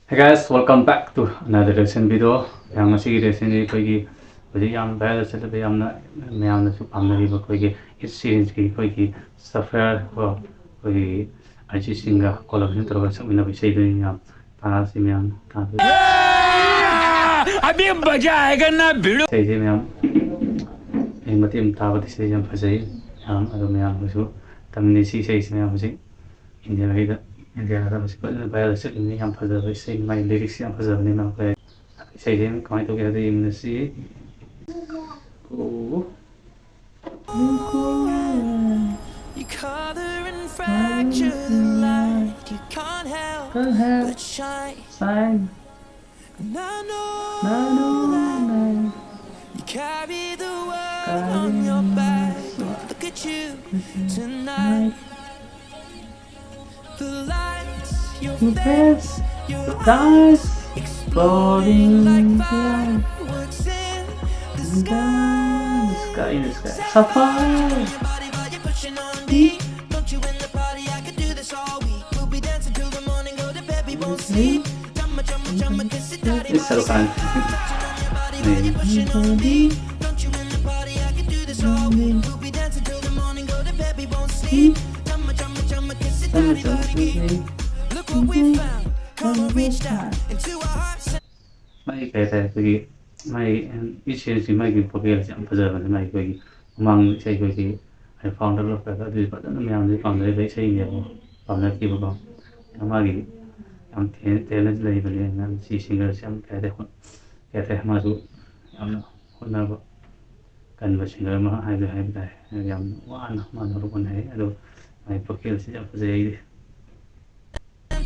Hey guys, welcome back to another reaction video. Yang masih reaction ni koigi jadi yang bayar cerita yang na su pamna iba koigi it series ki koigi Sapphire ko koigi Arijit singh ka collaboration terus sama na bisa itu yang para si yang tahu. अभी मजा आएगा ना भिड़ो Saya si yang mati tahu di sini yang pasai yang ada yang musuh tapi si saya yang masih India lagi dah. India ada masih bayar cerita ini yang pasai saya main lyrics yang pasai ni nak saya jadi kau itu kita ini sih. Oh. You color and fracture the light. You can't help but shine. And I know you carry the world on your back. Look at you tonight. The lights, your face, your eyes exploding like fireworks in the sky. In the sky. Sapphire. Body while you're pushing on me. Don't you in the party? I could do this all week. We'll be dancing till the morning, go to bed, we won't sleep. Jumma, kiss it, daddy. It's so fun. Body while you're pushing on me. Don't you in the party? I could do this all week. We'll be dancing till the morning, go to bed, we won't sleep. Jumma, kiss it, daddy. Look what we found. Come on, reach down into our hearts. Mai cái thế cái mai ít chuyện gì mai cái bọc cái chẳng bao giờ mà mai cái mang chơi cái hay phong đó lúc cái đi bắt nó mang đi phong đấy đấy chơi nhiều phong đấy kia bao mà cái yang thế lên lấy về nên chỉ singer xem cái thế mà chú yang hôm nay cần phải singer mà hai cái yang one mà nó lúc này rồi mai bọc cái sẽ chẳng bao giờ đi.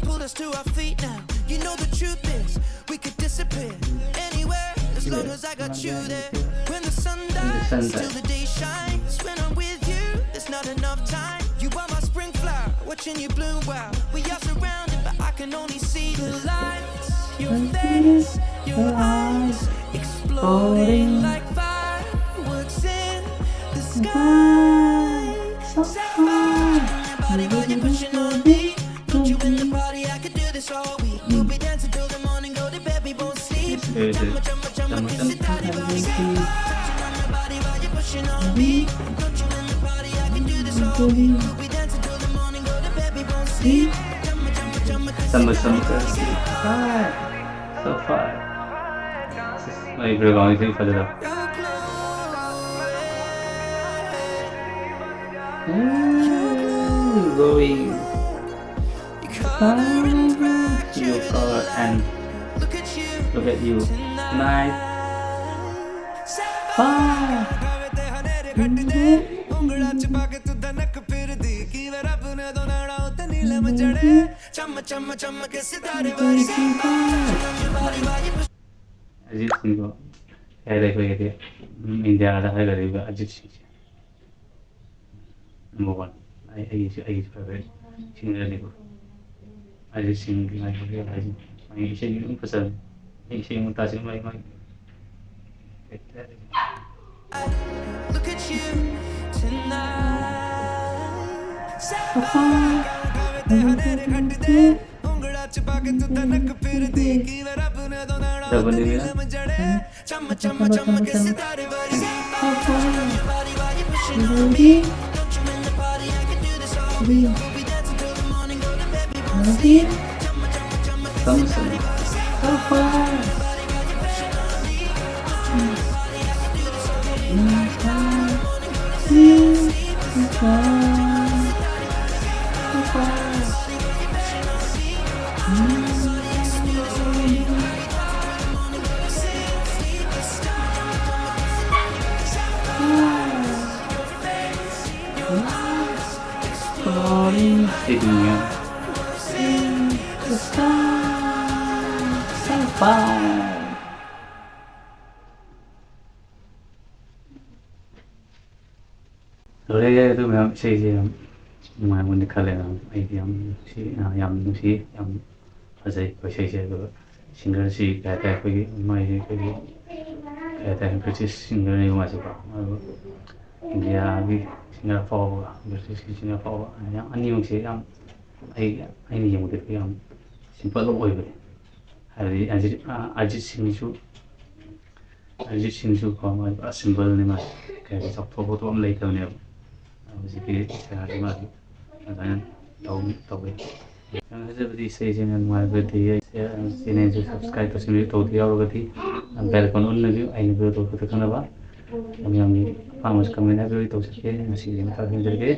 Pulled us to our feet now. You know the truth is, we could disappear anywhere as long as I got you there. When the sun dies, till the day shines. When I'm with you, there's not enough time. You are my spring flower, watching you bloom wild. We are surrounded, but I can only see the lights. Your face, your eyes, exploding like fireworks in the sky. Sapphire, body while you're pushing on me. Don't you in the party? I could do this all week. We'll be dancing till the morning, go to bed, we won't sleep. Jumma, kiss it, daddy, body. Body while you're pushing on me. Don't you in the party? I could do this all week. We'll be dancing till the morning, go to bed, we won't sleep. Jumma, kiss it, daddy. Hi, so far. Mai vừa gọi thì phải được. Going. Your color and look at you tonight. Fire. Arijit singh को कह देखो ये थे India का है गरीब Arijit Singh number one आई favourite singer देखो Arijit singh mai cái này mai xây những cơ sở những xây một ta sẽ mai Look at you tonight. Singing the sky, Sapphire. Rồi đây tôi mới xây gì ngoài muốn đi khai là ai thì yam si yam phải xây cái singer si cái mai cái British singer này mà sao India cái Singapore British Singapore yang anh nhiều sẽ yang ai nhiều được cái simple lỗi vậy Arijit Singhꯁꯨ ꯀꯣ ꯃꯥꯗꯤ ꯄꯨꯔꯥ ꯁꯤꯝꯄꯜꯅꯤ ꯃꯥꯗꯤ ꯀꯩ ꯍꯥꯏꯗꯤ ꯆꯥꯎꯊꯣꯛ ꯈꯣꯠꯊꯣꯛ ꯑꯃ ꯂꯩꯇꯕꯅꯦꯕ ꯍꯧꯖꯤꯛꯀꯤ ꯁꯦꯔꯥꯁꯤ ꯃꯥꯗꯤ ꯑꯗꯨꯃꯥꯏꯅ ꯇꯧꯋꯤ ꯌꯥꯝ ꯐꯖꯕꯗꯤ ꯏꯁꯩꯁꯦ ꯌꯥꯝ ꯅꯨꯡꯉꯥꯏꯕꯗꯤ ꯆꯦꯅꯦꯜꯁꯦ ꯁꯕꯁꯀ꯭ꯔꯥꯏꯕ ꯇꯧꯁꯤꯟꯕꯤꯌꯨ ꯇꯧꯗ ꯌꯥꯎꯔꯒꯗꯤ ꯕꯦꯜ ꯑꯥꯏꯀꯣꯟ ꯑꯣꯟꯅꯕꯤꯌꯨ ꯑꯩꯅ ꯚꯤꯗꯤꯑꯣ ꯇꯧꯕꯗ ꯈꯪꯅꯕ ꯃꯌꯥꯝꯒꯤ ꯑꯄꯥꯝꯕꯁꯨ ꯀꯃꯦꯟ ꯍꯥꯏꯕꯤꯌꯨ ꯇꯧꯖꯒꯦ ꯉꯁꯤꯒꯤ ꯃꯇꯥꯡꯗ ꯊꯝꯖꯔꯒꯦ